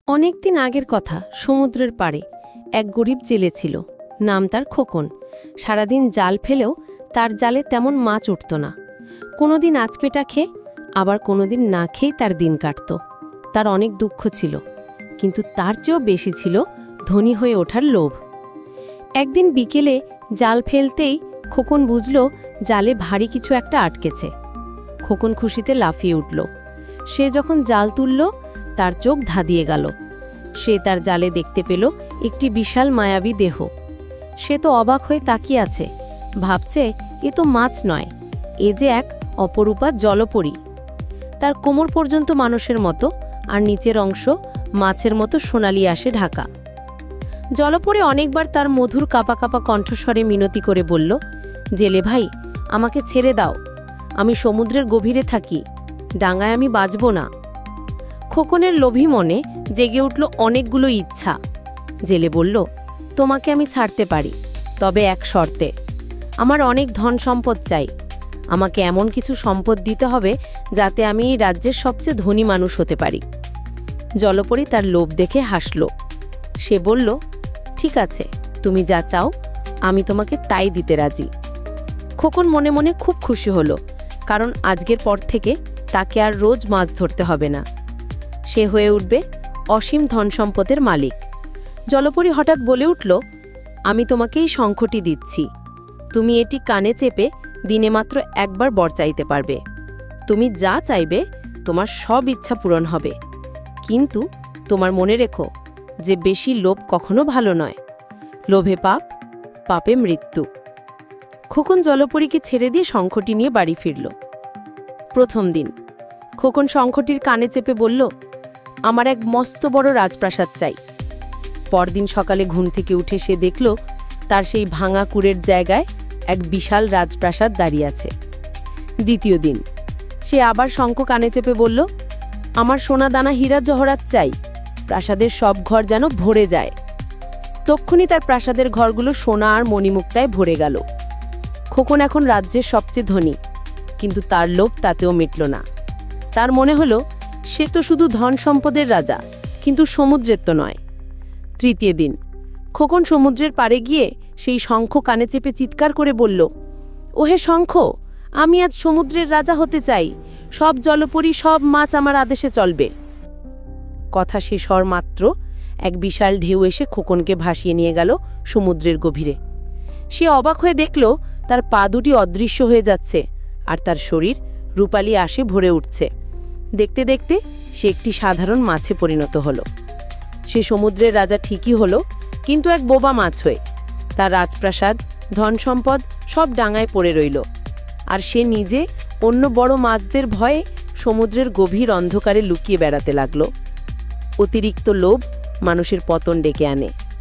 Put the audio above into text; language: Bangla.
অনেকদিন আগের কথা। সমুদ্রের পাড়ে এক গরিব জেলে ছিল, নাম তার খোকন। সারাদিন জাল ফেলেও তার জালে তেমন মাছ উঠত না। কোনোদিন আচপেটা খেয়ে, আবার কোনোদিন না খেয়েই তার দিন কাটত। তার অনেক দুঃখ ছিল, কিন্তু তার চেয়েও বেশি ছিল ধনী হয়ে ওঠার লোভ। একদিন বিকেলে জাল ফেলতেই খোকন বুঝল জালে ভারী কিছু একটা আটকেছে। খোকন খুশিতে লাফিয়ে উঠল। সে যখন জাল তুলল, তার চোখ ধাঁধিয়ে গেল। সে তার জালে দেখতে পেল একটি বিশাল মায়াবী দেহ। সে তো অবাক হয়ে তাকিয়ে আছে, ভাবছে এ তো মাছ নয়, এ যে এক অপরূপা জলপরী। তার কোমর পর্যন্ত মানুষের মতো, আর নিচের অংশ মাছের মতো সোনালি আসে ঢাকা। জলপরী অনেকবার তার মধুর কাঁপা কাঁপা কণ্ঠস্বরে মিনতি করে বলল, জেলে ভাই, আমাকে ছেড়ে দাও, আমি সমুদ্রের গভীরে থাকি, ডাঙায় আমি বাঁচব না। খোকনের লোভী মনে জেগে উঠল অনেকগুলো ইচ্ছা। জেলে বলল, তোমাকে আমি ছাড়তে পারি, তবে এক শর্তে। আমার অনেক ধন সম্পদ চাই। আমাকে এমন কিছু সম্পদ দিতে হবে যাতে আমি এই রাজ্যের সবচেয়ে ধনী মানুষ হতে পারি। জলপরী তার লোভ দেখে হাসল। সে বলল, ঠিক আছে, তুমি যা চাও আমি তোমাকে তাই দিতে রাজি। খোকন মনে মনে খুব খুশি হলো, কারণ আজকের পর থেকে তাকে আর রোজ মাছ ধরতে হবে না। সে হয়ে উঠবে অসীম ধন সম্পদের মালিক। জলপরী হঠাৎ বলে উঠল, আমি তোমাকে এই শঙ্খটি দিচ্ছি। তুমি এটি কানে চেপে দিনে মাত্র একবার বর চাইতে পারবে। তুমি যা চাইবে তোমার সব ইচ্ছা পূরণ হবে। কিন্তু তোমার মনে রেখো যে বেশি লোভ কখনো ভালো নয়। লোভে পাপ, পাপে মৃত্যু। খোকন জলপরীকে ছেড়ে দিয়ে শঙ্খটি নিয়ে বাড়ি ফিরল। প্রথম দিন খোকন শঙ্খটির কানে চেপে বলল, আমার এক মস্ত বড় রাজপ্রাসাদ চাই। পরদিন সকালে ঘুম থেকে উঠে সে দেখল তার সেই ভাঙা কুড়ের জায়গায় এক বিশাল রাজপ্রাসাদ দাঁড়িয়ে আছে। দ্বিতীয় দিন সে আবার শঙ্খ কানে চেপে বলল, আমার সোনা দানা হীরা জহরাত চাই, প্রাসাদের সব ঘর যেন ভরে যায়। তক্ষুনি তার প্রাসাদের ঘরগুলো সোনা আর মণিমুক্তায় ভরে গেল। খোকন এখন রাজ্যের সবচেয়ে ধনী, কিন্তু তার লোভ তাতেও মিটল না। তার মনে হলো সে তো শুধু ধন সম্পদের রাজা, কিন্তু সমুদ্রের তো নয়। তৃতীয় দিন খোকন সমুদ্রের পাড়ে গিয়ে সেই শঙ্খ কানে চেপে চিৎকার করে বলল, ওহে শঙ্খ, আমি আজ সমুদ্রের রাজা হতে চাই। সব জলপরী, সব মাছ আমার আদেশে চলবে। কথা শেষ হওয়ার মাত্র এক বিশাল ঢেউ এসে খোকনকে ভাসিয়ে নিয়ে গেল সমুদ্রের গভীরে। সে অবাক হয়ে দেখল তার পা দুটি অদৃশ্য হয়ে যাচ্ছে, আর তার শরীর রূপালি আসে ভরে উঠছে। দেখতে দেখতে সে একটি সাধারণ মাছে পরিণত হল। সে সমুদ্রের রাজা ঠিকই হলো, কিন্তু এক বোবা মাছ হয়ে। তার রাজপ্রাসাদ, ধন সম্পদ সব ডাঙায় পড়ে রইল, আর সে নিজে অন্য বড় মাছদের ভয়ে সমুদ্রের গভীর অন্ধকারে লুকিয়ে বেড়াতে লাগল। অতিরিক্ত লোভ মানুষের পতন ডেকে আনে।